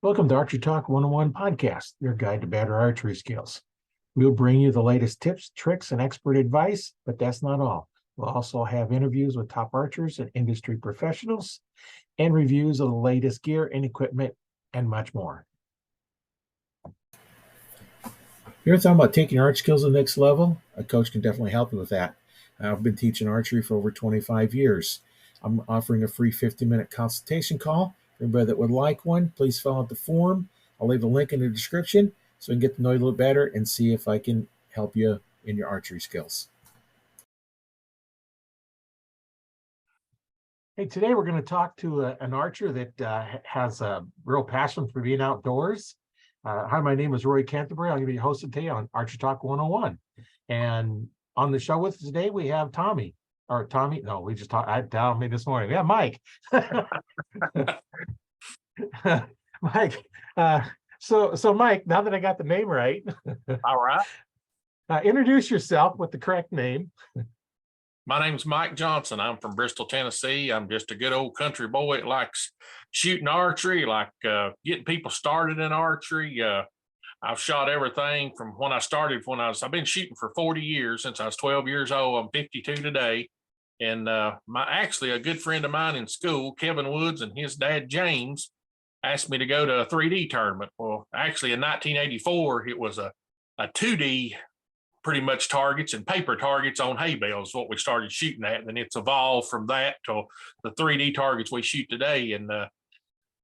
Welcome to Archery Talk 101 podcast, your guide to better archery skills. We'll bring you the latest tips, tricks, and expert advice, but that's not all. We'll also have interviews with top archers and industry professionals and reviews of the latest gear and equipment and much more. You're talking about taking archery skills to the next level? A coach can definitely help you with that. I've been teaching archery for over 25 years. I'm offering a free 50-minute consultation call. Anybody that would like one, please fill out the form. I'll leave a link in the description so we can get to know you a little better and see if I can help you in your archery skills. Hey, today we're going to talk to an archer that has a real passion for being outdoors. Hi, my name is Roy Canterbury. I'm going to be hosting today on Archery Talk 101. And on the show with us today, we have Tommy. Or Tommy, no, we just talked. I down me this morning. Yeah, Mike. Mike. So Mike, now that I got the name right, all right. Introduce yourself with the correct name. My name's Mike Johnson. I'm from Bristol, Tennessee. I'm just a good old country boy that likes shooting archery, getting people started in archery. I've shot everything from when I started. I've been shooting for 40 years since I was 12 years old. I'm 52 today. And actually a good friend of mine in school, Kevin Woods, and his dad, James, asked me to go to a 3D tournament. Well, actually in 1984, it was a 2D pretty much targets and paper targets on hay bales, what we started shooting at. And then it's evolved from that to the 3D targets we shoot today. And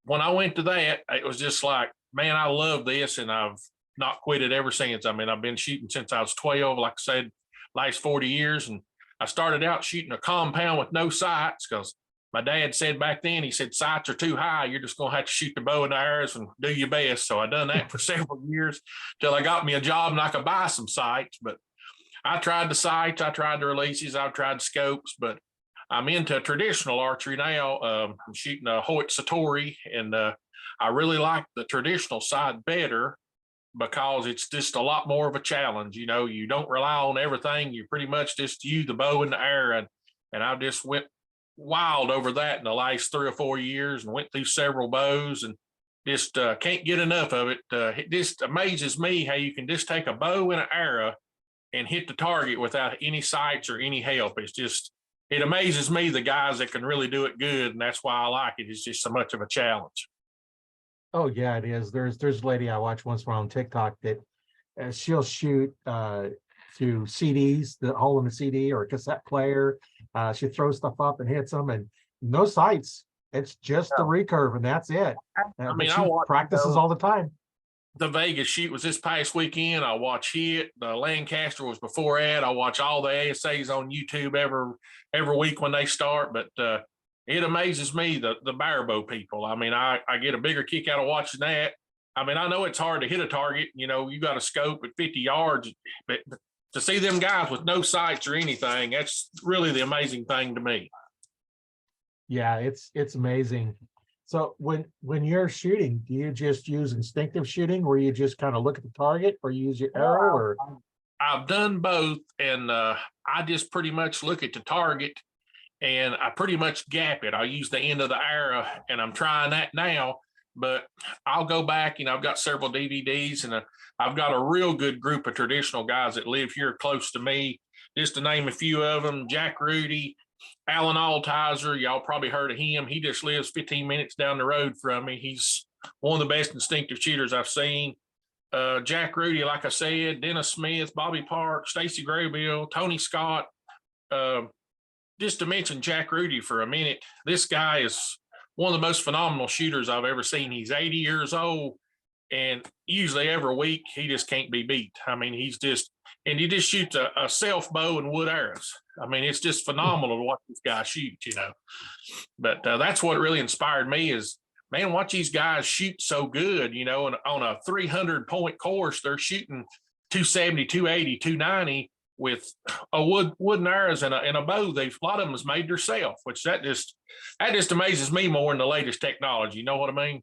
when I went to that, it was just like, man, I love this. And I've not quit it ever since. I mean, I've been shooting since I was 12, like I said, last 40 years. And I started out shooting a compound with no sights because my dad said back then, he said, sights are too high. You're just going to have to shoot the bow and the arrows and do your best. So I done that for several years till I got me a job and I could buy some sights. But I tried the sights, I tried the releases, I've tried scopes, but I'm into traditional archery now. I'm shooting a Hoyt Satori, and I really like the traditional side better because it's just a lot more of a challenge. You know, you don't rely on everything. You pretty much just use the bow and the arrow. And I just went wild over that in the last 3 or 4 years and went through several bows and just can't get enough of it. It just amazes me how you can just take a bow and an arrow and hit the target without any sights or any help. It amazes me, the guys that can really do it good. And that's why I like it. It's just so much of a challenge. Oh yeah, it is. There's a lady I watch once in a while on TikTok that she'll shoot through CDs, the hole in the CD or a cassette player. She throws stuff up and hits them, and no sights. It's just the recurve, and that's it. I mean, she practices all the time. The Vegas shoot was this past weekend. I watch it. The Lancaster was before that. I watch all the ASAs on YouTube every week when they start. But it amazes me, the barebow people. I mean, I get a bigger kick out of watching that. I mean, I know it's hard to hit a target. You know, you got a scope at 50 yards, but to see them guys with no sights or anything, that's really the amazing thing to me. Yeah, it's amazing. So when you're shooting, do you just use instinctive shooting where you just kind of look at the target, or you use your arrow? Or I've done both, and I just pretty much look at the target and I pretty much gap it. I use the end of the arrow, and I'm trying that now, but I'll go back. You know, I've got several DVDs, and I've got a real good group of traditional guys that live here close to me. Just to name a few of them: Jack Rudy, Alan Altizer. Y'all probably heard of him. He just lives 15 minutes down the road from me. He's one of the best instinctive shooters I've seen. Jack Rudy, like I said, Dennis Smith, Bobby Park, Stacy Graybill, Tony Scott. Just to mention Jack Rudy for a minute, this guy is one of the most phenomenal shooters I've ever seen. He's 80 years old, and usually every week he just can't be beat. I mean, he just shoots a self bow and wood arrows. I mean, it's just phenomenal to watch this guy shoot, you know. But that's what really inspired me is, man, watch these guys shoot so good, you know, and on a 300-point course, they're shooting 270, 280, 290 with a wooden arrows and a bow. A lot of them is made themselves, which that just amazes me more than the latest technology. You know what I mean?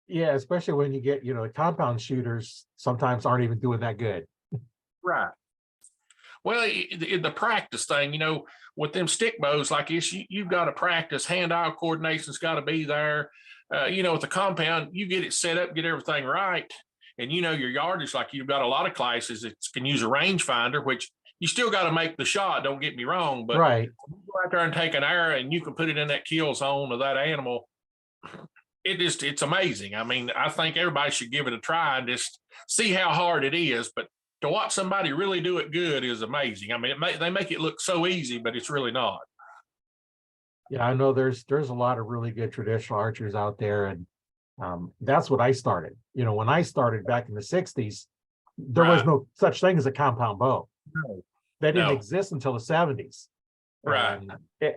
Yeah, especially when you get, you know, compound shooters sometimes aren't even doing that good. Right. Well, the practice thing, you know, with them stick bows like this, you've got to practice. Hand-eye coordination's got to be there. With the compound, you get it set up, get everything right, and your yardage. Like you've got a lot of classes that can use a rangefinder, which you still got to make the shot. Don't get me wrong, but right. you go out there and take an arrow, and you can put it in that kill zone of that animal. It's amazing. I mean, I think everybody should give it a try and just see how hard it is. But to watch somebody really do it good is amazing. I mean, they make it look so easy, but it's really not. Yeah, I know there's a lot of really good traditional archers out there, and that's what I started. When I started back in the 60s, there was no such thing as a compound bow. No. That didn't exist until the 70s. Right.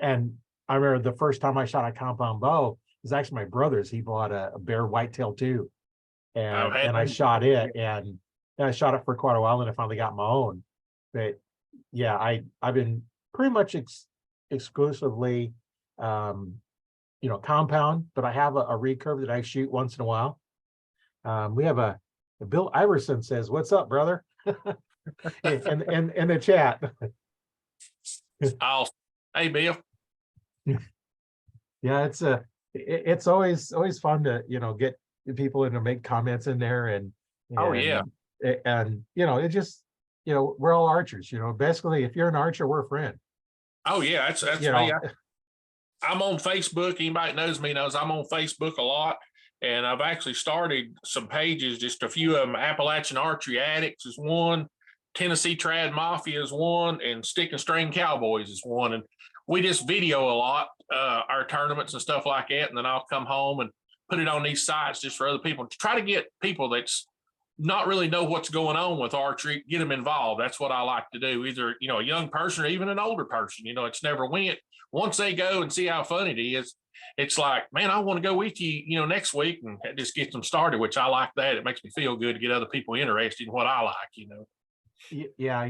And I remember the first time I shot a compound bow was actually my brother's. He bought a bear whitetail too. And I shot it, and I shot it for quite a while, and I finally got my own. But yeah, I've been pretty much exclusively compound, but I have a recurve that I shoot once in a while. We have a Bill Iverson says, "What's up, brother?" in the chat. Hey, Bill. Yeah, it's always fun to get people in to make comments in there, and oh yeah, and it just we're all archers. Basically, if you're an archer, we're a friend. Oh yeah, that's me. I'm on Facebook. Anybody that knows me knows I'm on Facebook a lot. And I've actually started some pages, just a few of them. Appalachian Archery Addicts is one, Tennessee Trad Mafia is one, and Stick and String Cowboys is one. And we just video a lot, our tournaments and stuff like that. And then I'll come home and put it on these sites just for other people to try to get people that's not really know what's going on with archery, get them involved. That's what I like to do. Either, a young person or even an older person, it's never went. Once they go and see how fun it is, it's like, man, I want to go with you, next week, and just get them started, which I like that. It makes me feel good to get other people interested in what I like, Yeah,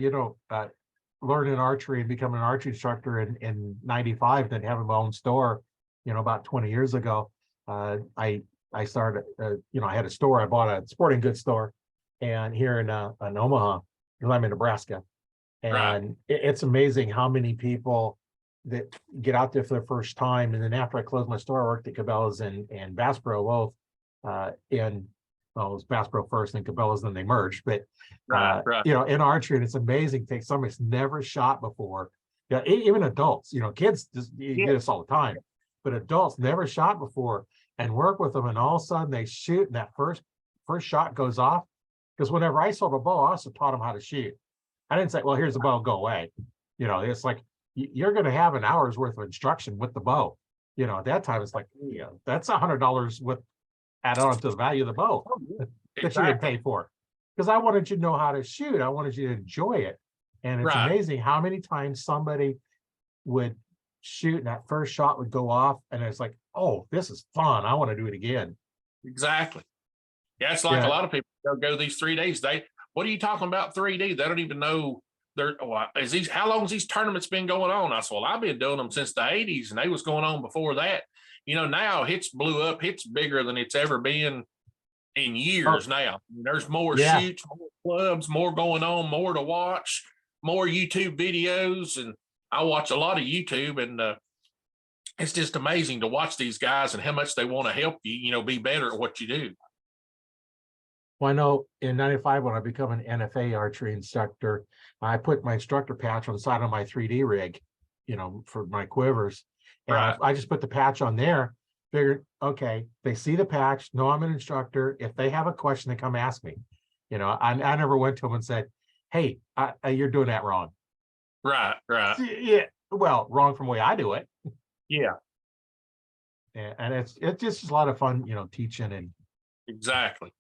learning archery and becoming an archery instructor in 95, then having my own store, about 20 years ago. I started, I had a store. I bought a sporting goods store, and here in Omaha, because I'm in Nebraska. And right. It's amazing how many people that get out there for the first time. And then after I closed my store, I worked at Cabela's and Bass Pro both. It was Bass Pro first, and Cabela's, then they merged. But right. In archery, and it's amazing to take somebody that's never shot before. Yeah, even adults. Kids you get this all the time, but adults never shot before, and work with them, and all of a sudden they shoot, and that first shot goes off. Because whenever I sold a bow, I also taught them how to shoot. I didn't say, "Well, here's a bow, go away." It's like, you're going to have an hour's worth of instruction with the bow. At that time, it's like, that's $100 with added on to the value of the bow that you didn't pay for. Because I wanted you to know how to shoot. I wanted you to enjoy it. And it's amazing how many times somebody would shoot and that first shot would go off, and it's like, oh, this is fun. I want to do it again. Exactly. Yeah, it's like a lot of people go these 3 days. What are you talking about 3D? They don't even know. How long has these tournaments been going on? I said, well, I've been doing them since the 80s, and they was going on before that. Now it's blew up. It's bigger than it's ever been in years now. There's more shoots, more clubs, more going on, more to watch, more YouTube videos. And I watch a lot of YouTube, and it's just amazing to watch these guys and how much they want to help you, be better at what you do. Well, I know in 95, when I become an NFA archery instructor, I put my instructor patch on the side of my 3D rig, for my quivers. And I just put the patch on there, figured, okay, they see the patch, know I'm an instructor. If they have a question, they come ask me. I never went to them and said, hey, you're doing that wrong. Right. Yeah, well, wrong from the way I do it. Yeah. And it's just a lot of fun, teaching. And exactly.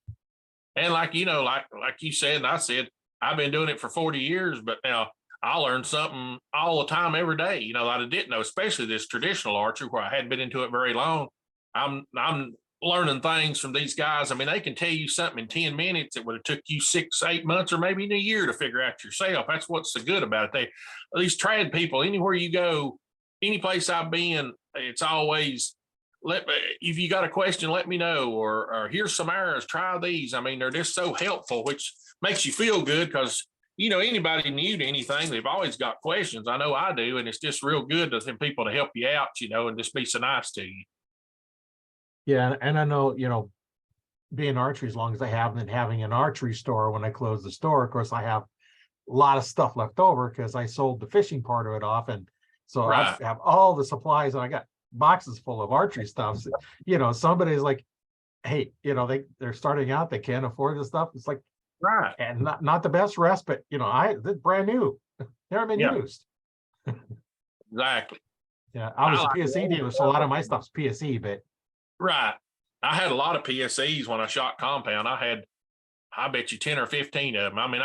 And like you said, and I said, I've been doing it for 40 years, but now I learn something all the time, every day, that I didn't know, especially this traditional archery where I hadn't been into it very long. I'm learning things from these guys. I mean, they can tell you something in 10 minutes that would have took you 6, 8 months, or maybe in a year to figure out yourself. That's what's so good about it. These trad people, anywhere you go, any place I've been, it's always, if you got a question, let me know, or here's some arrows, try these. I mean, they're just so helpful, which makes you feel good, because anybody new to anything, they've always got questions. I know I do, and it's just real good to them people to help you out, and just be so nice to you. Yeah, and I know, being archery as long as I have, and then having an archery store when I close the store, of course, I have a lot of stuff left over because I sold the fishing part of it off. And so I Right, have all the supplies and I got boxes full of archery stuff. So, somebody's like, hey, they're starting out, they can't afford this stuff. It's like, right, and not the best respite, it's brand new. Never been yeah, used. exactly. Yeah, I I was a like PSE dealer, so a lot of my stuff's PSE, but right. I had a lot of PSEs when I shot compound. I bet you 10 or 15 of them. I mean,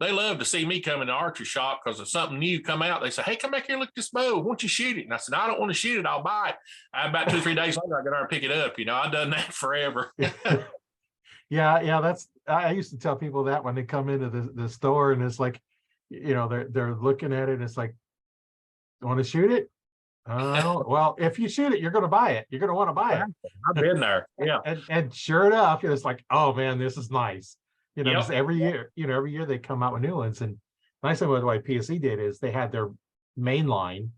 they love to see me come in the archery shop because if something new come out, they say, hey, come back here and look at this bow. Won't you shoot it? And I said, I don't want to shoot it. I'll buy it. About 2 or 3 days later, I got there and pick it up. I've done that forever. yeah, I used to tell people that when they come into the store and it's like, they're looking at it and it's like, want to shoot it? Well, if you shoot it, you're going to buy it. You're going to want to buy it. I've been there. Yeah. And sure enough, it's like, oh man, this is nice. Just Yep. every year they come out with new ones. And nice thing with what PSE did is they had their main line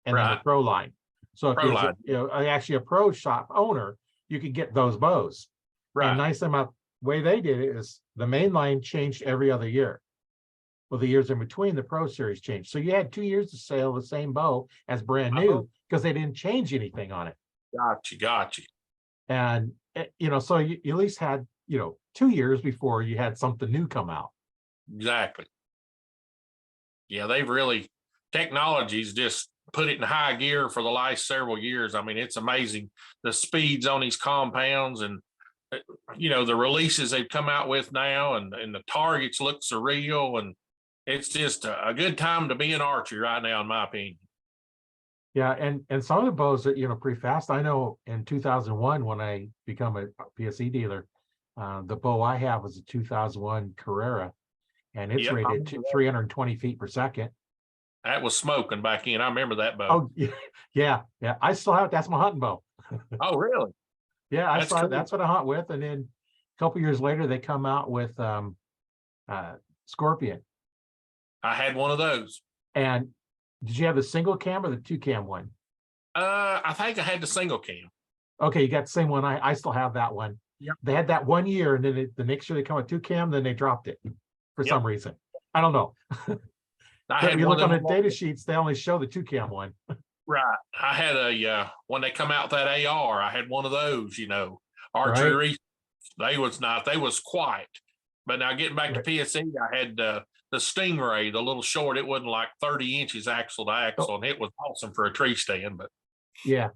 and then the Right. pro line. So if Pro you was line. actually a pro shop owner, you could get those bows. And Right. nice thing about the way they did it is the main line changed every other year. Well, the years in between, the Pro Series changed. So you had 2 years to sail the same bow as brand new because they didn't change anything on it. Got you. And, so you at least had, 2 years before you had something new come out. Exactly. Yeah, technology's just put it in high gear for the last several years. I mean, it's amazing the speeds on these compounds and, the releases they've come out with now and the targets look surreal. And it's just a good time to be in archery right now, in my opinion. Yeah, and some of the bows are pretty fast. I know in 2001 when I become a PSE dealer, the bow I have was a 2001 Carrera, and it's rated 320 feet per second. That was smoking back in. I remember that bow. Oh yeah. I still have it. That's my hunting bow. Oh really? Yeah, I saw it. That's what I hunt with. And then a couple years later, they come out with Scorpion. I had one of those. And did you have the single cam or the 2-cam one? I think I had the single cam. Okay, you got the same one. I still have that one. Yep. They had that 1 year, and then the next year they come with 2-cam, then they dropped it for some reason. I don't know. If you look on the data sheets, they only show the 2-cam one. Right. I had when they come out with that AR, I had one of those, archery. Right. They was not, they was quiet. But now getting back to PSE, I had the Stingray, the little short, it wasn't like 30 inches axle to axle, and it was awesome for a tree stand. But yeah,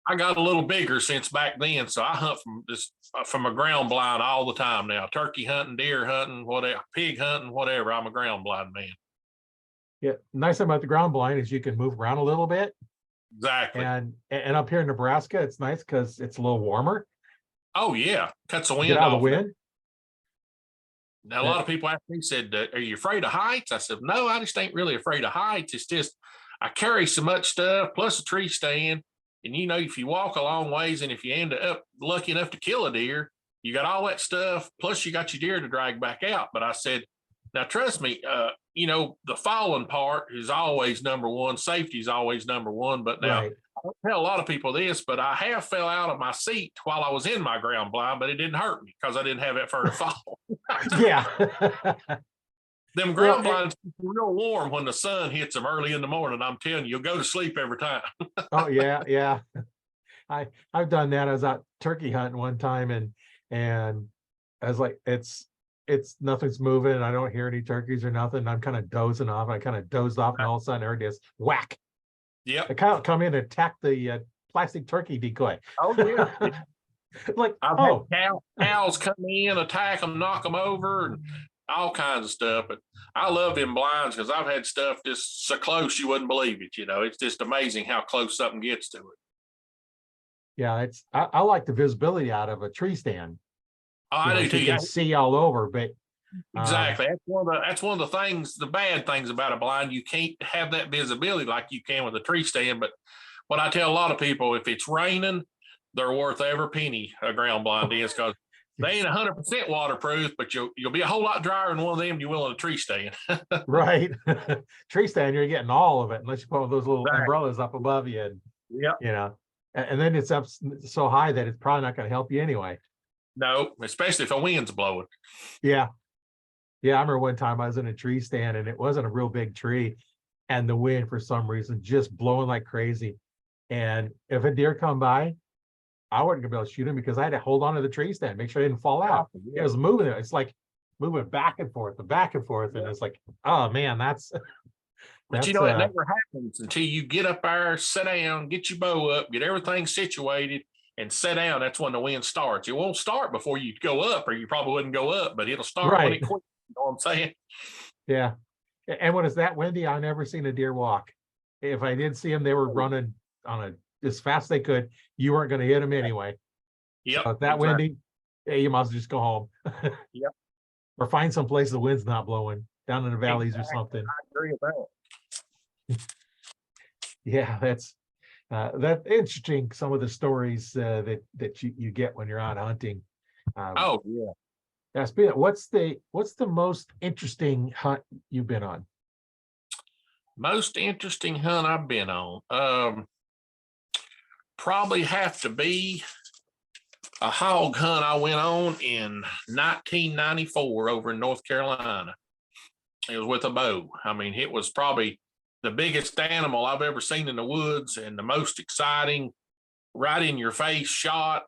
I got a little bigger since back then. So I hunt from a ground blind all the time now. Turkey hunting, deer hunting, whatever, pig hunting, whatever. I'm a ground blind man. Yeah. Nice thing about the ground blind is you can move around a little bit. Exactly. And up here in Nebraska, it's nice because it's a little warmer. Oh yeah, cuts the wind Get out off. of the wind. Now, a lot of people ask me, said, are you afraid of heights? I said, no, I just ain't really afraid of heights. It's just I carry so much stuff plus a tree stand. And, if you walk a long ways and if you end up lucky enough to kill a deer, you got all that stuff. Plus you got your deer to drag back out. But I said, now, trust me, the falling part is always number one. Safety is always number one. But now, I don't tell a lot of people this, but I have fell out of my seat while I was in my ground blind, but it didn't hurt me because I didn't have that fur to fall. Yeah. Them ground blinds are real warm when the sun hits them early in the morning. I'm telling you, you'll go to sleep every time. Oh yeah. I've done that. I was out turkey hunting one time and I was like, it's nothing's moving and I don't hear any turkeys or nothing. I'm kind of dozing off. I kind of dozed off and all of a sudden I heard this whack. Yep. I kind of come in and attack the plastic turkey decoy. Oh yeah. Like, I've had cows come in, attack them, knock them over, and all kinds of stuff. But I love them blinds because I've had stuff just so close you wouldn't believe it. It's just amazing how close something gets to it. Yeah, I like the visibility out of a tree stand. Oh, I do too. You can see all over, but exactly. That's one of the things, the bad things about a blind. You can't have that visibility like you can with a tree stand. But what I tell a lot of people, if it's raining, they're worth every penny a ground blind is because They ain't 100% waterproof, but you'll be a whole lot drier in one of them than you will in a tree stand. Right. Tree stand, you're getting all of it unless you put those little Right. umbrellas up above you. And, Yep. you know, and then it's up so high that it's probably not going to help you anyway. No, especially if a wind's blowing. Yeah. Yeah. I remember one time I was in a tree stand and it wasn't a real big tree. And the wind, for some reason, just blowing like crazy. And if a deer come by, I wasn't gonna be able to shoot him because I had to hold on to the tree stand, make sure I didn't fall out. It was moving. It's like moving back and forth, and it's like, oh man, that's. But it never happens until you get up there, sit down, get your bow up, get everything situated, and sit down. That's when the wind starts. It won't start before you go up, or you probably wouldn't go up, but it'll start when it quits. You know what I'm saying? Yeah. And when it's that windy, I've never seen a deer walk. If I did see them, they were running as fast as they could. You weren't going to hit them anyway. Yep. So if that windy, yeah, you might as well just go home. Yep. Or find some place the wind's not blowing down in the valleys or something. I agree with that. Yeah, that's interesting. Some of the stories that you get when you're out hunting. Oh yeah. That's what's the most interesting hunt you've been on? Most interesting hunt I've been on. Probably have to be a hog hunt I went on in 1994 over in North Carolina. It was with a bow. I mean, it was probably the biggest animal I've ever seen in the woods and the most exciting, right in your face shot.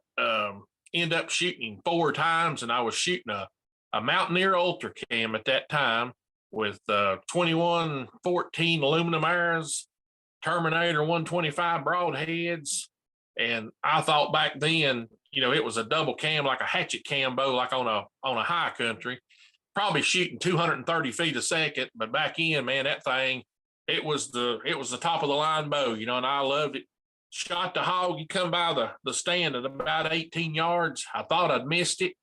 End up shooting 4 times, and I was shooting a Mountaineer Ultra Cam at that time with 2114 aluminum arrows, Terminator 125 broadheads. And I thought back then, it was a double cam, like a hatchet cam bow, like on a high country, probably shooting 230 feet a second. But back in, man, that thing, it was the top of the line bow, and I loved it. Shot the hog. You come by the stand at about 18 yards. I thought I'd missed it.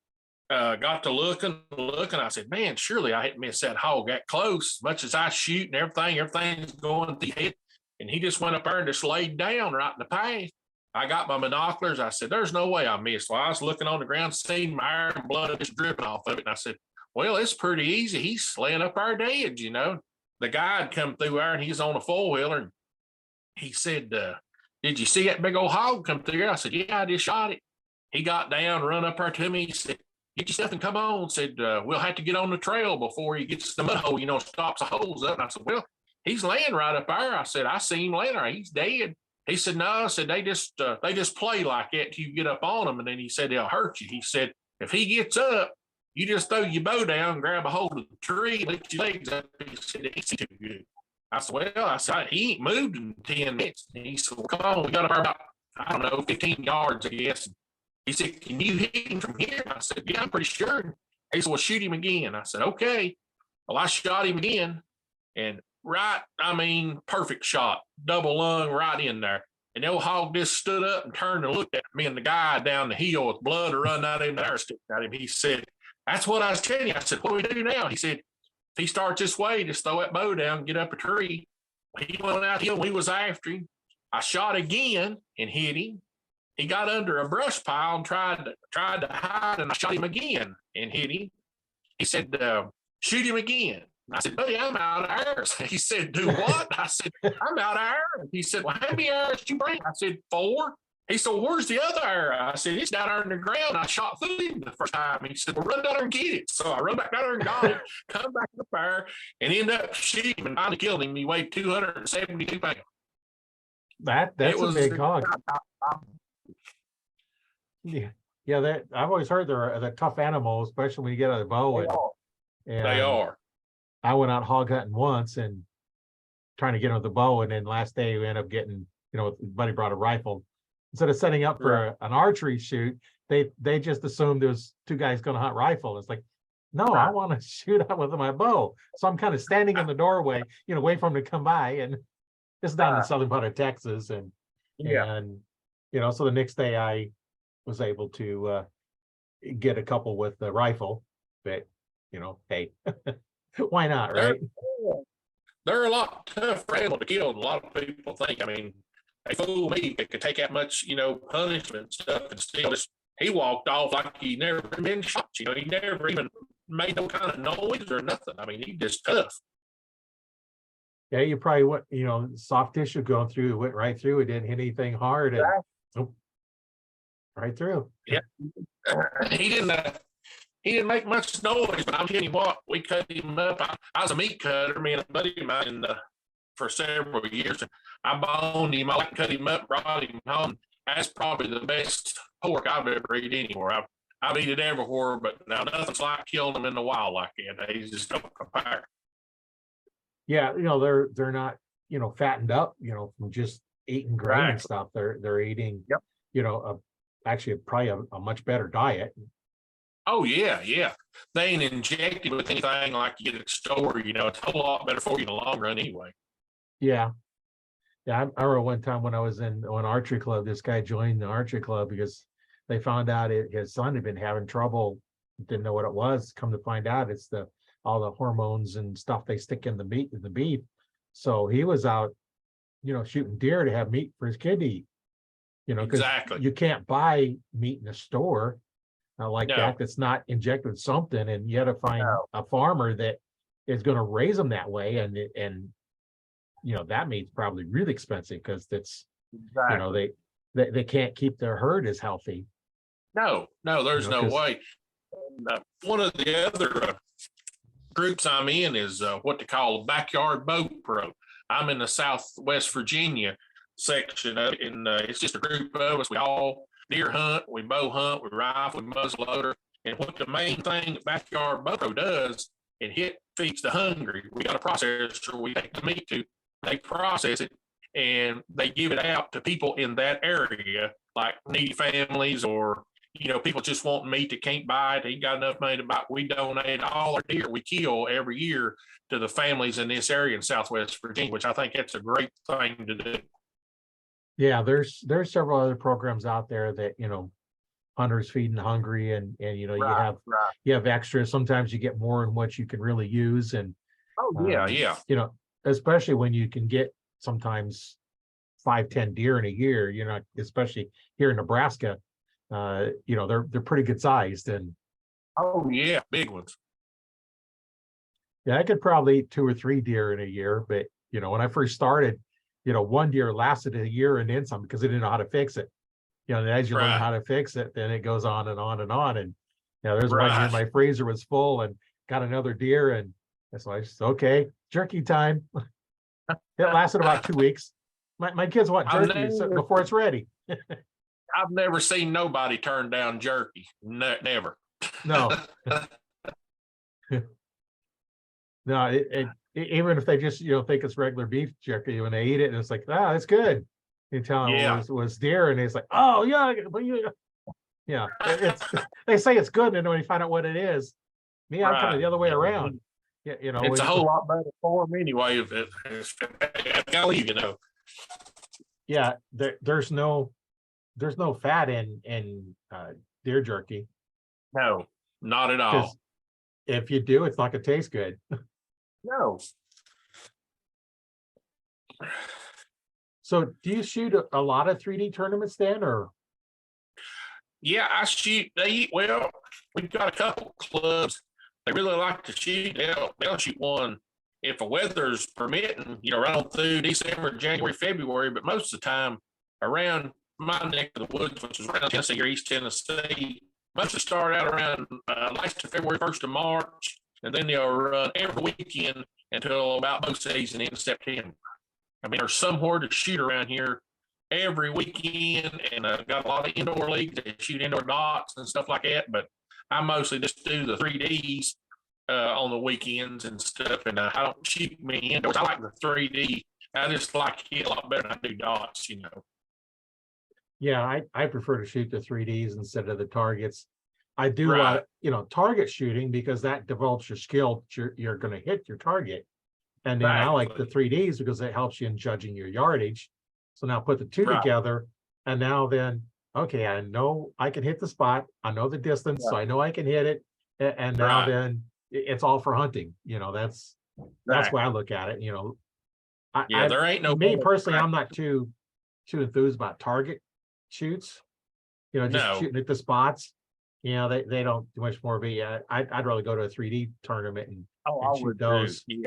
Got to looking. I said, man, surely I hadn't missed that hog that close. As much as I shoot and everything's going through the head. And he just went up there and just laid down right in the path. I got my binoculars. I said, there's no way I missed. Well, I was looking on the ground, seeing my iron blood just dripping off of it. And I said, well, it's pretty easy. He's laying up there dead, The guy had come through there and he's on a 4-wheeler. And he said, did you see that big old hog come through here? I said, yeah, I just shot it. He got down, run up there to me. He said, get your stuff and come on. Said, we'll have to get on the trail before he gets the mud hole, stops the holes up. And I said, well, he's laying right up there. I said, I seen him laying there. He's dead. He said, no. I said, they just play like that till you get up on them. And then he said, they'll hurt you. He said, if he gets up, you just throw your bow down, grab a hold of the tree, lift your legs up. He said, it's too good. I said, well, he ain't moved in 10 minutes. And he said, well, come on, we got about, 15 yards, I guess. He said, can you hit him from here? I said, yeah, I'm pretty sure. He said, well, shoot him again. I said, okay. Well, I shot him again. And perfect shot, double lung right in there. And the old hog just stood up and turned and looked at me and the guy down the hill with blood running out of him, there sticking at him. He said, that's what I was telling you. I said, what do we do now? He said, if he starts this way, just throw that bow down, get up a tree. He went out here, we was after him. I shot again and hit him. He got under a brush pile and tried to hide, and I shot him again and hit him. He said, shoot him again. I said, buddy, I'm out of arrows. He said, do what? I said, I'm out of arrows. He said, well, how many arrows did you bring? I said, 4. He said, well, where's the other arrow? I said, it's down there in the ground. I shot through him the first time. He said, well, run down there and get it. So I run back down there and got it, come back to the fire, and end up shooting him, and finally killed him. He weighed 272 pounds. That's a big hog. Yeah, that I've always heard they're tough animals, especially when you get on the bow. They are. I went out hog hunting once and trying to get on the bow, and then last day we ended up getting, buddy brought a rifle. Instead of setting up for an archery shoot, they just assumed there was 2 guys going to hunt rifle. It's like, no, I want to shoot out with my bow. So I'm kind of standing in the doorway, wait for them to come by, and it's down in the southern part of Texas, and so the next day I was able to get a couple with the rifle, but hey, why not, right? They're a lot tougher animal to kill than a lot of people think. I mean, they fool me. It could take that much, punishment and stuff, and still just he walked off like he never been shot. You know, he never even made no kind of noise or nothing. I mean, he just tough. Yeah, you probably went, soft tissue going through, it went right through. It didn't hit anything hard, and oh, right through. Yeah, he didn't. He didn't make much noise, but I'm telling you what, we cut him up. I was a meat cutter, me and a buddy of mine, for several years. I boned him. I cut him up, brought him home. That's probably the best pork I've ever eaten anywhere. I've eaten it everywhere, but now nothing's like killing them in the wild like that. They just don't compare. Yeah, they're not, fattened up, from just eating grain and stuff. They're eating, actually probably a much better diet. Oh yeah, yeah. They ain't injected with anything like you get at the store. It's a whole lot better for you in the long run anyway. Yeah. Yeah, I remember one time when I was in an archery club, this guy joined the archery club because they found out his son had been having trouble, didn't know what it was. Come to find out, it's all the hormones and stuff they stick in the beef. So he was out, shooting deer to have meat for his kid to eat. Because exactly. You can't buy meat in a store like No. that's not injected with something, and you got to find a farmer that is going to raise them that way, and that meat's probably really expensive because it's exactly. They can't keep their herd as healthy. No, there's no way. And, one of the other groups I'm in is what they call a backyard bow pro. I'm in the Southwest Virginia section of it, and it's just a group of us. We all deer hunt, we bow hunt, we rifle, we muzzleloader. And what the main thing that backyard bow pro does, it feeds the hungry. We got a processor we take the meat to. They process it and they give it out to people in that area, like needy families or people just want meat that can't buy it. They ain't got enough money to buy it. We donate all our deer we kill every year to the families in this area in Southwest Virginia, which I think that's a great thing to do. Yeah, there's several other programs out there that hunters feeding hungry, and you have extras. Sometimes you get more than what you can really use, and yeah. Especially when you can get sometimes 5-10 deer in a year. Especially here in Nebraska. They're pretty good sized, and oh yeah, big ones. Yeah, I could probably eat 2 or 3 deer in a year, but when I first started, one deer lasted a year and then some because they didn't know how to fix it. And as you learn how to fix it, then it goes on and on and on. And there's one year my freezer was full and got another deer, and so I just okay, jerky time. It lasted about 2 weeks. My kids want jerky before it's ready. I've never seen nobody turn down jerky. Never. No. No, even if they just think it's regular beef jerky, when they eat it and it's like, it's good. You tell them it was deer, and it's like, oh yeah, but it's they say it's good, and when you find out what it is, me, I'm kind of the other way around. Yeah, it's a whole lot better for them anyway. If I leave, Yeah, there's no fat in deer jerky. No, not at all. If you do, it's not gonna taste good. No. So do you shoot a lot of 3D tournaments then, or? Yeah, I shoot. Well, we've got a couple clubs. They really like to shoot. They'll shoot one if the weather's permitting, right on through December, January, February. But most of the time around my neck of the woods, which is around Tennessee or East Tennessee, mostly start out around last of February, 1st of March. And then they'll run every weekend until about bow season in September. I mean, there's somewhere to shoot around here every weekend, and I've got a lot of indoor leagues that shoot indoor dots and stuff like that. But I mostly just do the 3Ds on the weekends and stuff, and I don't shoot many indoors. I like the 3D. I just like it a lot better than I do dots, Yeah, I prefer to shoot the 3Ds instead of the targets. I do target shooting because that develops your skill. You're going to hit your target. And then I like the 3Ds because it helps you in judging your yardage. So now put the two together, and now then, okay, I know I can hit the spot. I know the distance, so I know I can hit it. And now then it's all for hunting. That's why I look at it. There ain't no me personally, I'm not too enthused about target shoots. you know, just No. shooting at the spots. You know, they don't do much more of a, I'd rather go to a 3D tournament and Oh, I shoot would those. too.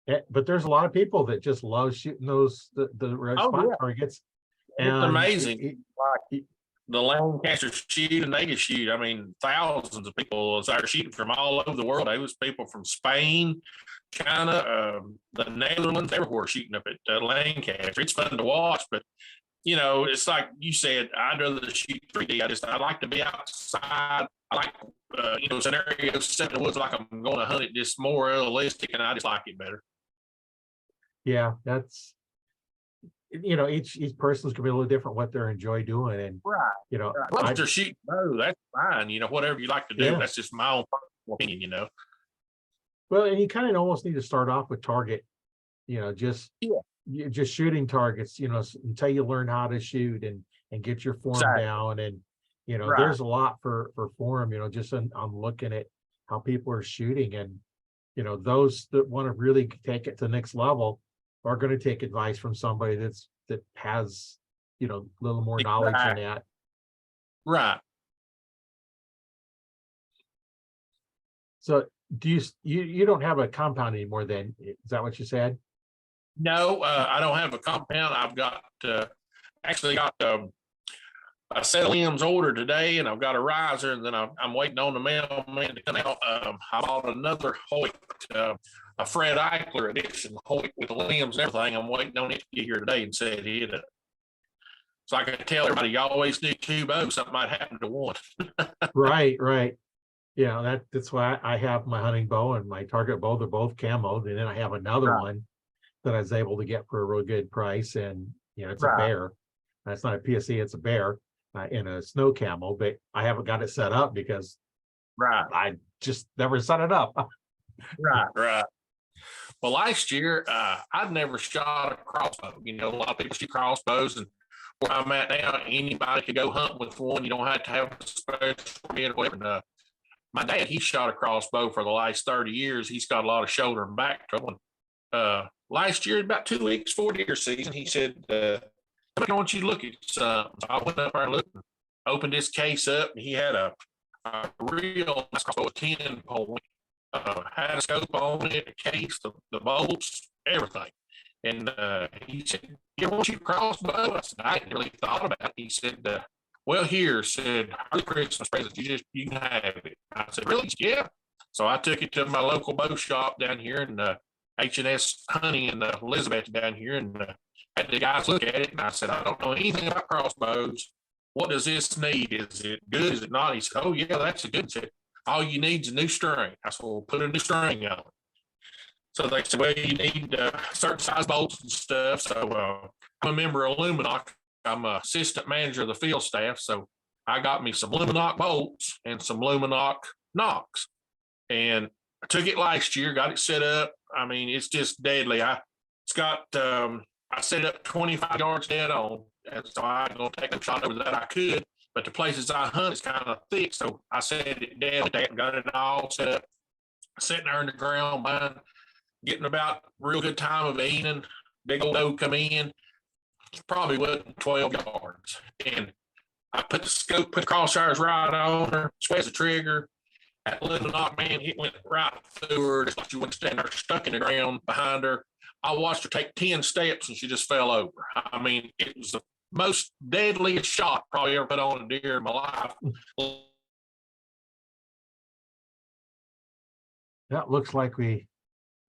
Yeah. But there's a lot of people that just love shooting those, the red Oh, spot yeah. targets. It's And amazing. Like the Lancaster shoot and Vegas shoot. I mean, thousands of people are shooting from all over the world. There was people from Spain, China, the Netherlands, everywhere shooting up at Lancaster. It's fun to watch, but you know, it's like you said, I'd rather shoot 3D. I like to be outside. I like, you know, scenarios set in the woods like I'm going to hunt it, just more realistic, and I just like it better. yeah, that's, you know, each person's gonna be a little different what they're enjoy doing. And, Right. you know, As long as they're shooting bow, that's fine. You know, whatever you like to do, Yeah. that's just my own personal opinion, you know. well, and you kind of almost need to start off with target, you know, just just shooting targets, you know, until you learn how to shoot and get your form Exactly. down. And, you know, Right. there's a lot for form, you know, just I'm looking at how people are shooting. And, you know, those that want to really take it to the next level are going to take advice from somebody that has, you know, a little more knowledge in Exactly. that. Right. So do you don't have a compound anymore then? Is that what you said? No, I don't have a compound. I've got actually got a set of limbs ordered today, and I've got a riser, and then I'm waiting on the mailman to come out. I bought another Hoyt, a Fred Eichler edition Hoyt with the limbs and everything. I'm waiting on it to get here today and set it up. So I can tell everybody, you always do two bows. Something might happen to one. Right. Yeah, that's why I have my hunting bow and my target bow. They're both camoed, and then I have another Right. one that I was able to get for a real good price. And you know, it's a Right. bear. That's not a PSE, it's a bear in a snow camo. But I haven't got it set up because Right. I just never set it up. Right. Well, last year, I'd never shot a crossbow. You know, a lot of people shoot crossbows, and where I'm at now, anybody could go hunting with one. You don't have to have a special permit or whatever. And, my dad, he shot a crossbow for the last 30 years. He's got a lot of shoulder and back trouble. Last year, about 2 weeks before deer season, he said, I want you to look at something. So I went up there and looked, and opened this case up, and he had a real nice crossbow, 10 point, had a scope on it, a case, the bolts, everything. And he said, "You want you a crossbow?" I said, "I hadn't really thought about it." He said, "Well, here," said, "Early Christmas present. You can have it." I said, "Really?" "Yeah." So I took it to my local bow shop down here in H&S Honey and Elizabeth down here, and had the guys look at it. And I said, "I don't know anything about crossbows. What does this need? Is it good? Is it not?" He said, "Oh yeah, that's a good." He said, "All you need is a new string." I said, "Well, put a new string on it." So they said, "Well, you need certain size bolts and stuff." So I'm a member of Luminoc. I'm an assistant manager of the field staff. So I got me some Luminoc bolts and some Luminoc nocks. And I took it last year, got it set up. I mean, it's just deadly. I set it up 25 yards dead on. And so I'm going to take a shot over that I could. But the places I hunt is kind of thick. So I set it dead and got it all set up, sitting there in the ground, getting about real good time of evening. Big old doe come in, probably wasn't 12 yards. And I put the scope, put the crosshairs right on her, squeeze the trigger. That little knock, man, it went right through her. Just like she went standing there stuck in the ground behind her. I watched her take 10 steps and she just fell over. I mean, it was the most deadliest shot probably ever put on a deer in my life. That looks like we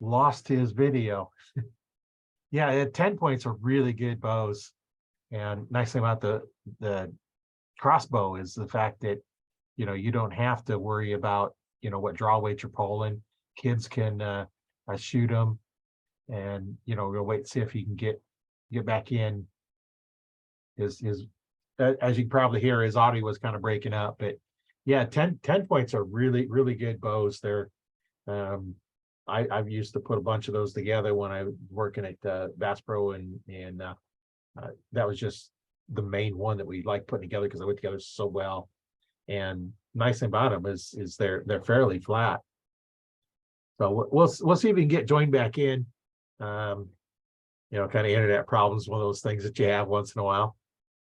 lost his video. Yeah, 10 points are really good bows. And nice thing about the crossbow is the fact that, you know, you don't have to worry about, you know, what draw weight you're pulling. Kids can shoot them, and, you know, we'll wait to see if he can get back in. His as you can probably hear, his audio was kind of breaking up, but yeah, 10 points are really good bows. They're I've used to put a bunch of those together when I was working at Bass Pro, and that was just the main one that we like putting together because they went together so well. And nice thing about them is they're fairly flat. So we'll see if we can get joined back in. You know, kind of internet problems, one of those things that you have once in a while.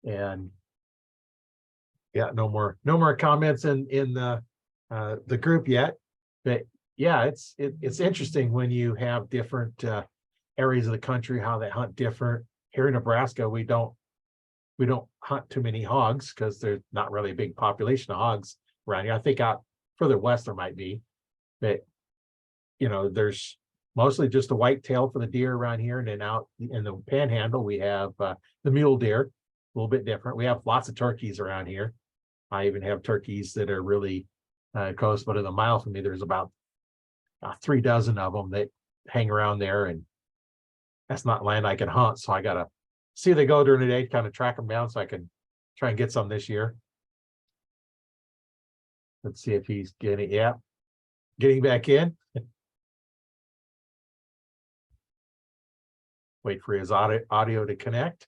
And Yeah, no more comments in the group yet. But yeah, it's interesting when you have different areas of the country, how they hunt different. Here in Nebraska, we don't hunt too many hogs because there's not really a big population of hogs around here. I think out further west there might be, but there's mostly just a white tail for the deer around here, and then out in the panhandle we have the mule deer, a little bit different. We have lots of turkeys around here. I even have turkeys that are really close, but in a mile from me, there's about 3 dozen of them that hang around there, and that's not land I can hunt. So I gotta see they go during the day, kind of track them down so I can try and get some this year. Let's see if he's getting back in. Wait for his audio to connect.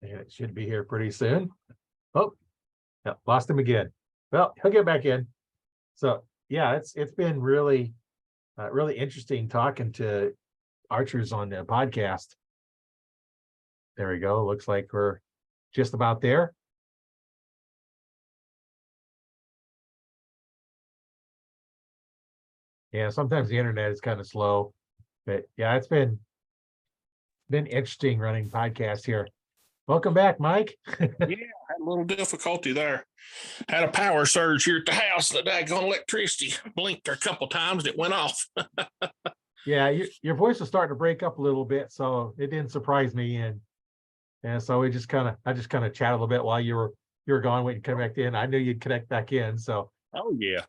And it should be here pretty soon. Oh, yeah, lost him again. Well, he'll get back in. So yeah, it's been really really interesting talking to archers on the podcast. There we go. Looks like we're just about there. Yeah, sometimes the internet is kind of slow, but yeah, it's been interesting running podcasts here. Welcome back, Mike. Yeah, I had a little difficulty there. Had a power surge here at the house. The daggone electricity blinked a couple times. It went off. Yeah, your voice was starting to break up a little bit, so it didn't surprise me. And so I just kind of chatted a little bit while you were gone, waiting to come back in. I knew you'd connect back in, so Oh yeah,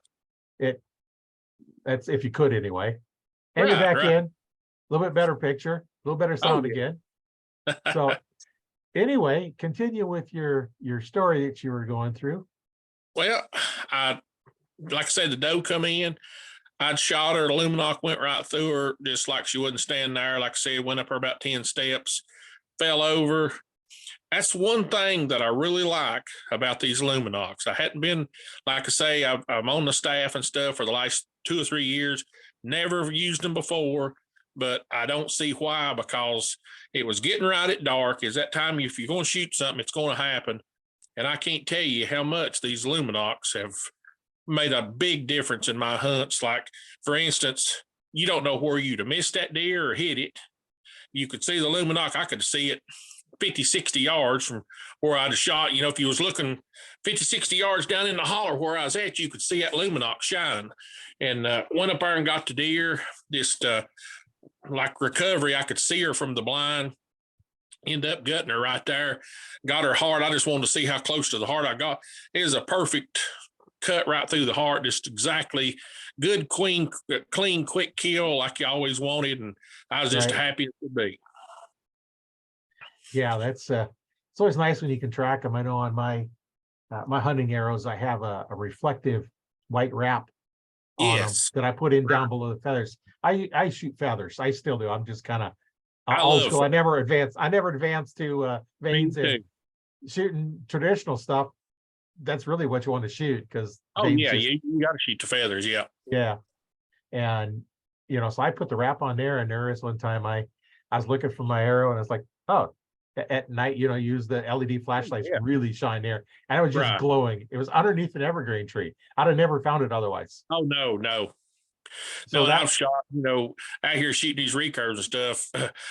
that's if you could anyway. And you're back in, a little bit better picture, a little better sound again. So anyway, continue with your story that you were going through. Well, like I said, the doe come in. I'd shot her. The Luminok went right through her, just like she wouldn't stand there. Like I said, went up her about 10 steps, fell over. That's one thing that I really like about these Luminoks. I hadn't been, like I say, I'm on the staff and stuff for the last 2 or 3 years. Never used them before, but I don't see why, because it was getting right at dark. Is that time if you're going to shoot something, it's going to happen. And I can't tell you how much these Luminoks have made a big difference in my hunts. Like, for instance, you don't know where you'd have missed that deer or hit it. You could see the Luminok. I could see it 50, 60 yards from where I'd have shot. If you was looking 50, 60 yards down in the holler where I was at, you could see that Luminok shine. And went up there and got the deer. Just like recovery, I could see her from the blind. End up gutting her right there. Got her heart. I just wanted to see how close to the heart I got. It was a perfect cut right through the heart. Just exactly good, clean, quick kill like you always wanted. And I was just happy it could be. Yeah, that's it's always nice when you can track them. I know on my hunting arrows, I have a reflective white wrap on them that I put in down below the feathers. I shoot feathers. I still do. I'm just kind of old school. I never advanced to veins and shooting traditional stuff. That's really what you want to shoot, because you got to shoot the feathers. Yeah. And so I put the wrap on there, and there is one time I was looking for my arrow, and I was like, oh, at night, use the LED flashlights really shine there, and it was just glowing. It was underneath an evergreen tree. I'd have never found it otherwise. Oh no. So I've shot, out here shooting these recurves and stuff.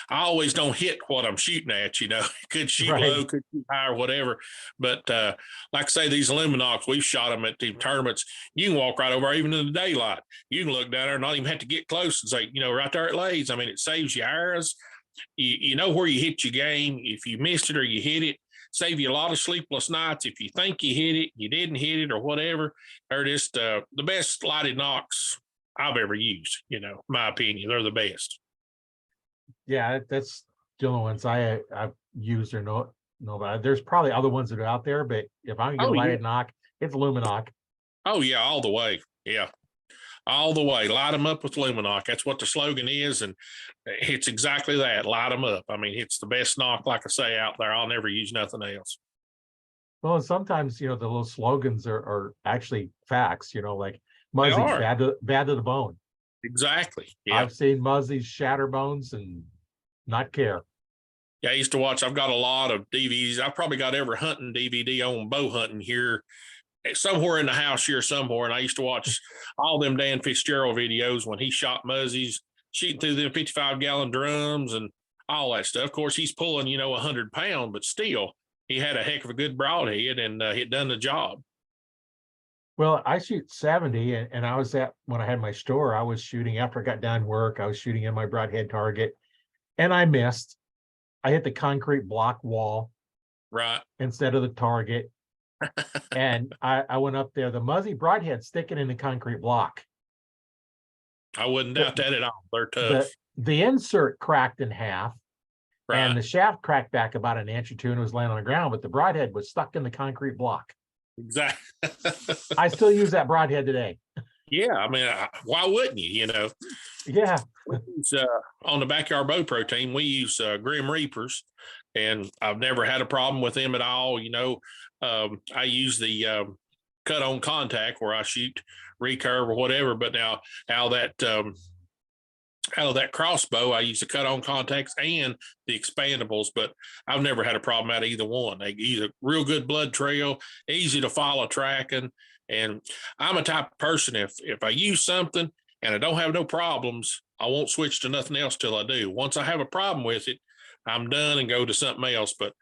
I always don't hit what I'm shooting at, could shoot low, could shoot high or whatever. But like I say, these Luminoks, we've shot them at the tournaments. You can walk right over, even in the daylight. You can look down there and not even have to get close and say, right there it lays. I mean, it saves you arrows. You know where you hit your game. If you missed it or you hit it, save you a lot of sleepless nights. If you think you hit it, you didn't hit it or whatever. They're just the best lighted nocks I've ever used, my opinion. They're the best. Yeah, that's the only ones I've used or know about. There's probably other ones that are out there, but if I'm gonna get a lighted knock, it's Luminok. Oh yeah, all the way. Yeah. All the way. Light them up with Luminok. That's what the slogan is. And it's exactly that. Light them up. I mean, it's the best knock, like I say, out there. I'll never use nothing else. Well, and sometimes, the little slogans are actually facts, like Muzzy's bad to the bone. Exactly. Yeah. I've seen Muzzies shatter bones and not care. Yeah, I used to watch. I've got a lot of DVDs. I've probably got every hunting DVD on bow hunting here, somewhere in the house here somewhere. And I used to watch all them Dan Fitzgerald videos when he shot muzzies, shooting through them 55-gallon drums and all that stuff. Of course, he's pulling, 100 pound, but still, he had a heck of a good broadhead and it done the job. Well, I shoot 70, and I was when I had my store, I was shooting after I got done work. I was shooting in my broadhead target, and I missed. I hit the concrete block wall Right. instead of the target. And I went up there, the muzzy broadhead sticking in the concrete block. I wouldn't doubt that at all. They're tough. The insert cracked in half, Right. and the shaft cracked back about an inch or two and was laying on the ground, but the broadhead was stuck in the concrete block. Exactly. I still use that broadhead today. Yeah, I mean, why wouldn't you? Yeah. On the Backyard Bow Pro team, we use Grim Reapers, and I've never had a problem with them at all. I use the cut on contact where I shoot recurve or whatever. But now out of that crossbow, I use the cut on contacts and the expandables, but I've never had a problem out of either one. They either real good blood trail, easy to follow tracking. And I'm a type of person, if I use something and I don't have no problems, I won't switch to nothing else till I do. Once I have a problem with it, I'm done and go to something else. But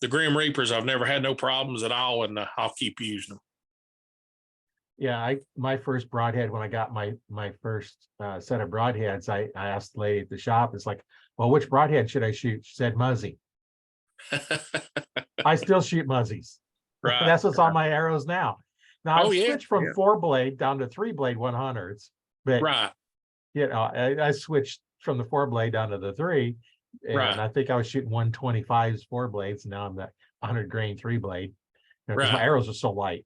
the Grim Reapers, I've never had no problems at all, and I'll keep using them. Yeah, my first broadhead, when I got my first set of broadheads, I asked the lady at the shop, it's like, well, which broadhead should I shoot? She said muzzy. I still shoot muzzies. Right. That's what's on my arrows now. Now I switched from 4-blade down to 3-blade 100s, but right. I switched from the 4-blade down to the 3, and right. I think I was shooting 125s 4-blades. Now I'm that 100 grain 3-blade because right. my arrows are so light.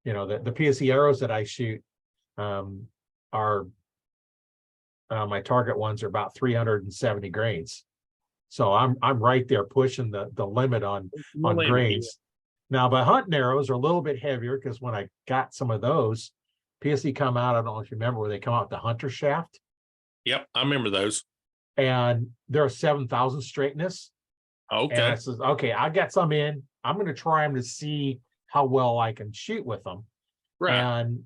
The PSE arrows that I shoot are my target ones are about 370 grains. So I'm right there pushing the limit on grains. Now, my hunting arrows are a little bit heavier because when I got some of those, PSE come out, I don't know if you remember where they come out with the hunter shaft. Yep, I remember those. And they're 7,000 straightness. Okay. And I says, okay, I got some in. I'm going to try them to see how well I can shoot with them. Right. And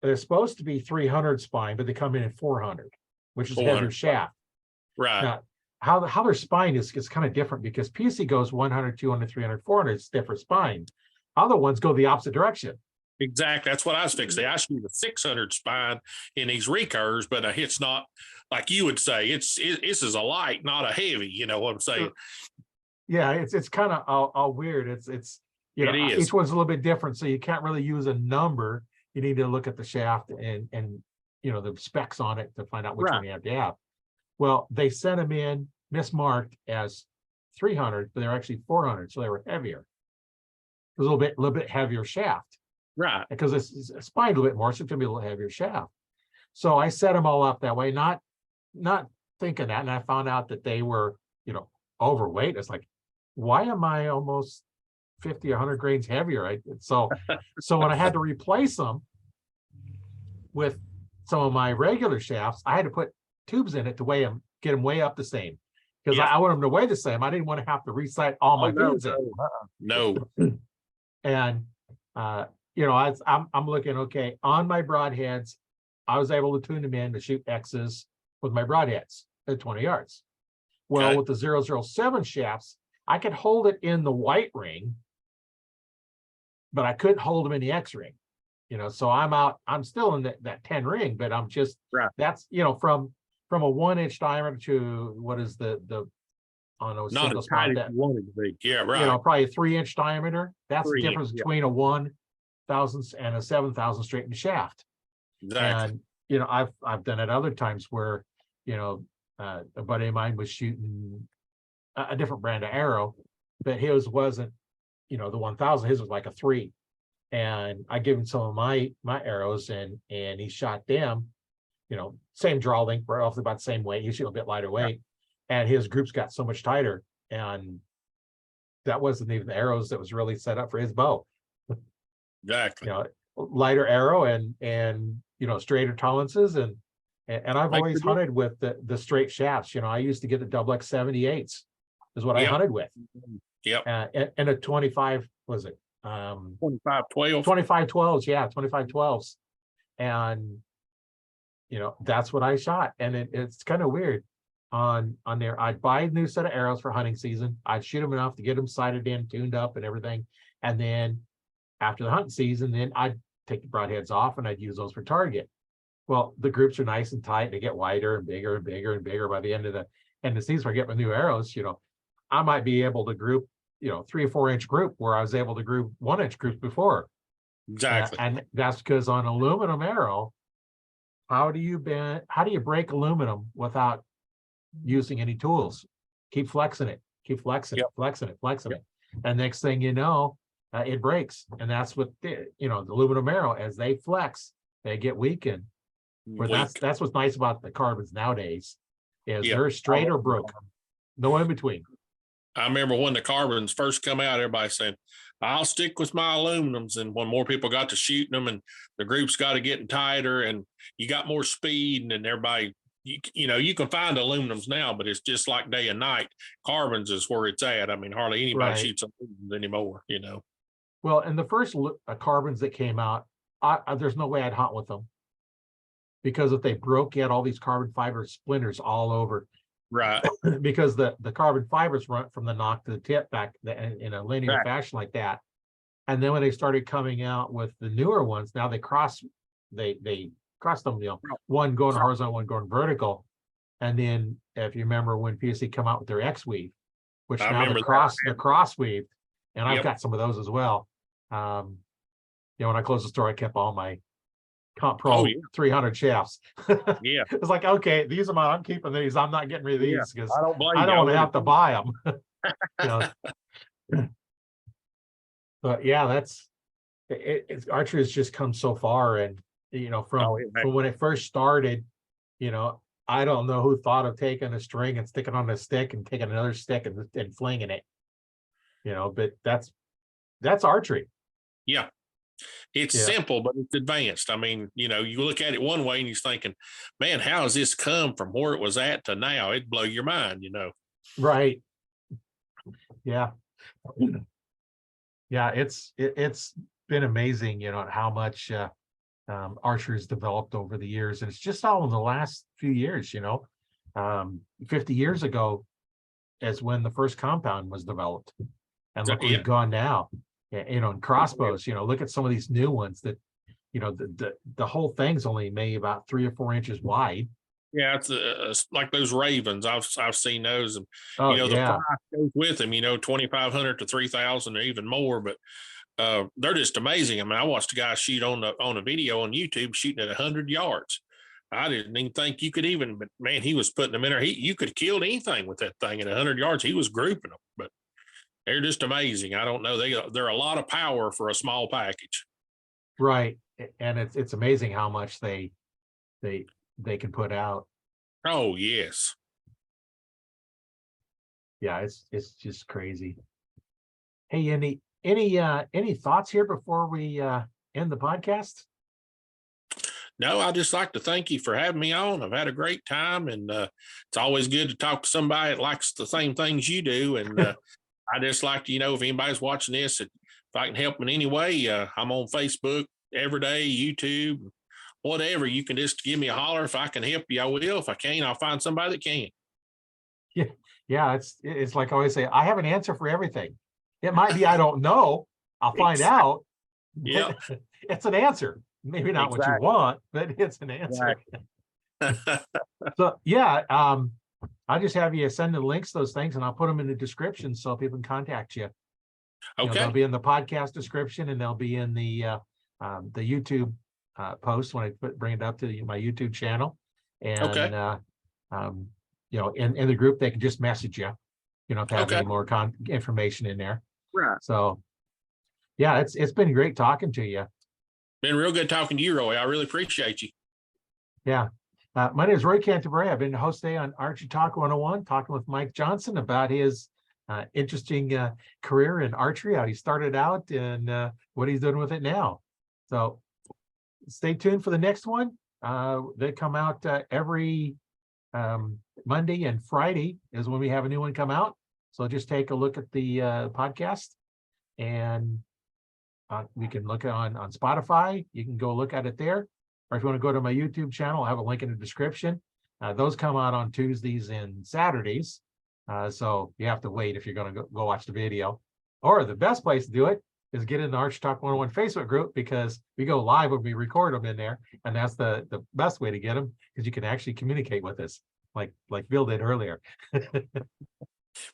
they're supposed to be 300 spine, but they come in at 400, which is heavier shaft. Right. Now, how their spine is kind of different because PSE goes 100, 200, 300, 400. It's different spine. Other ones go the opposite direction. Exactly. That's what I was fixing. I shoot a 600 spine in these recurves, but it's not like you would say. This is a light, not a heavy. You know what I'm saying? Yeah, it's kind of all weird. It is. Each one's a little bit different, so you can't really use a number. You need to look at the shaft and the specs on it to find out which one you have to have. Well, they sent them in mismarked as 300, but they're actually 400, so they were heavier. It was a little bit heavier shaft, right? Because it's spined a little bit more, so it's gonna be a little heavier shaft. So I set them all up that way, not thinking that, and I found out that they were overweight. It's like, why am I almost 50 or 100 grains heavier? So when I had to replace them with some of my regular shafts, I had to put tubes in it to weigh them, get them way up the same, because I want them to weigh the same. I didn't want to have to recite all my beans in. No. And I'm looking, okay, on my broadheads, I was able to tune them in to shoot X's with my broadheads at 20 yards. Well, with the 007 shafts, I could hold it in the white ring, but I couldn't hold them in the X ring. So I'm still in that 10 ring, but I'm just, that's, from a 1-inch diameter to what is the on a single spot that wanted to be. Yeah, right. Probably a 3-inch diameter. That's the difference between a 1,000 and a 7,000 straightened shaft. Exactly. And I've done it other times where a buddy of mine was shooting a different brand of arrow, but his wasn't the 1,000. His was like a 3, and I gave him some of my arrows, and he shot them. Same draw length, roughly about the same weight. He's shooting a bit lighter weight, and his groups got so much tighter, and that wasn't even the arrows that was really set up for his bow. Exactly. Lighter arrow and straighter tolerances, and I've always hunted with the straight shafts. I used to get the XX 78s, is what I Yep. hunted with. Yep. And a 25, was it? 25-12. 25-12s, yeah, 25-12s. And that's what I shot. And it's kind of weird. On there, I'd buy a new set of arrows for hunting season. I'd shoot them enough to get them sighted in, tuned up, and everything. And then after the hunting season, then I'd take the broadheads off and I'd use those for target. Well, the groups are nice and tight. They get wider and bigger and bigger and bigger. By the end of the season, where I get my new arrows, I might be able to group, 3 or 4 inch group where I was able to group 1 inch groups before. Exactly. And that's because on aluminum arrow, how do you break aluminum without using any tools? Keep flexing it, flexing it. And next thing you know, it breaks. And that's what the aluminum arrow, as they flex, they get weakened. But that's what's nice about the carbons nowadays, is they're straight or broken, no in between. I remember when the carbons first come out, everybody saying, I'll stick with my aluminums. And when more people got to shooting them and the groups got to getting tighter and you got more speed, and then everybody, you can find aluminums now, but it's just like day and night. Carbons is where it's at. I mean, hardly anybody shoots aluminums anymore, Well, and the first carbons that came out, there's no way I'd hunt with them, because if they broke, you had all these carbon fiber splinters all over. Right. Because the carbon fibers run from the knock to the tip back in a linear fashion like that. And then when they started coming out with the newer ones, now they cross them, one going horizontal, one going vertical. And then if you remember when PSC come out with their X weave, which now the cross weave, and I've got some of those as well. When I closed the store, I kept all my Comp Pro 300 shafts. Yeah. It's like, okay, I'm keeping these. I'm not getting rid of these because I don't want to have to buy them. But yeah, archery has just come so far. And, from when it first started, I don't know who thought of taking a string and sticking on a stick and taking another stick and flinging it, but that's archery. Yeah. It's simple, but it's advanced. I mean, you look at it one way and you're thinking, man, how has this come from where it was at to now? It'd blow your mind, Right. Yeah. Yeah. It's been amazing, how much archery has developed over the years. And it's just all in the last few years, 50 years ago is when the first compound was developed. And look where we've gone now. And crossbows, look at some of these new ones that, the whole thing's only maybe about 3 or 4 inches wide. Yeah, it's like those Ravens. I've seen those, and the price goes with them. 2,500 to 3,000 or even more. But they're just amazing. I mean, I watched a guy shoot on a video on YouTube shooting at 100 yards. I didn't even think you could even, but man, he was putting them in there. You could have killed anything with that thing at 100 yards. He was grouping them, but they're just amazing. I don't know. They're a lot of power for a small package. Right. And it's amazing how much they can put out. Oh, yes. Yeah, it's just crazy. Hey, any thoughts here before we end the podcast? No, I just like to thank you for having me on. I've had a great time, and it's always good to talk to somebody that likes the same things you do. And I just like to, if anybody's watching this, if I can help in any way, I'm on Facebook every day, YouTube, whatever. You can just give me a holler. If I can help you, I will. If I can't, I'll find somebody that can. Yeah. It's like I always say, I have an answer for everything. It might be I don't know. I'll find out. Yeah, it's an answer. Maybe not what you want, but it's an answer. So yeah, I'll just have you send the links to those things, and I'll put them in the description so people can contact you. Okay. They'll be in the podcast description, and they'll be in the YouTube post when I bring it up to my YouTube channel. And in the group, they can just message you. You don't have to have any more information in there. Right. So yeah, it's been great talking to you. Been real good talking to you, Roy. I really appreciate you. Yeah. My name is Roy Canterbury. I've been the host today on Archery Talk 101, talking with Mike Johnson about his interesting career in archery, how he started out, and what he's doing with it now. So stay tuned for the next one. They come out every Monday and Friday is when we have a new one come out. So just take a look at the podcast, and we can look on Spotify. You can go look at it there. Or if you want to go to my YouTube channel, I'll have a link in the description. Those come out on Tuesdays and Saturdays. So you have to wait if you're going to go watch the video. Or the best place to do it is get in the Arch Talk 101 Facebook group, because we go live when we record them in there. And that's the best way to get them, because you can actually communicate with us like Bill did earlier.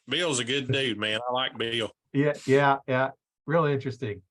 Bill's a good dude, man. I like Bill. Yeah. Really interesting.